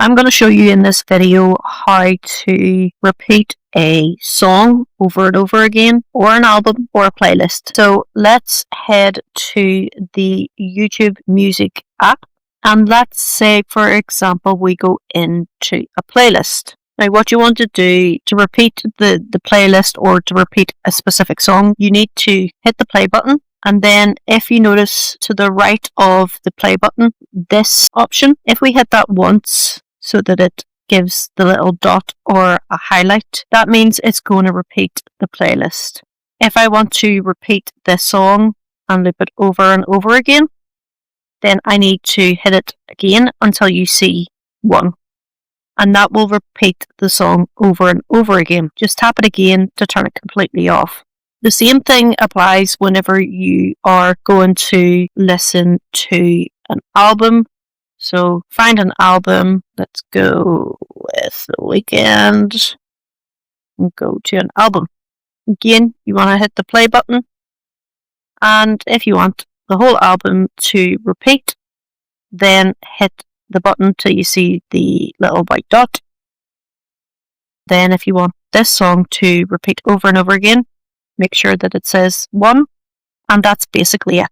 I'm going to show you in this video how to repeat a song over and over again, or an album, or a playlist. So let's head to the YouTube Music app, and let's say, for example, we go into a playlist. Now, what you want to do to repeat the playlist or to repeat a specific song, you need to hit the play button. And then if you notice to the right of the play button, this option, if we hit that once so that it gives the little dot or a highlight, that means it's going to repeat the playlist. If I want to repeat this song and loop it over and over again, then I need to hit it again until you see 1. And that will repeat the song over and over again. Just tap it again to turn it completely off. The same thing applies whenever you are going to listen to an album. So find an album. Let's go with The Weeknd and go to an album. Again, you want to hit the play button. And if you want the whole album to repeat, then hit the button till you see the little white dot. Then if you want this song to repeat over and over again, make sure that it says 1, and that's basically it.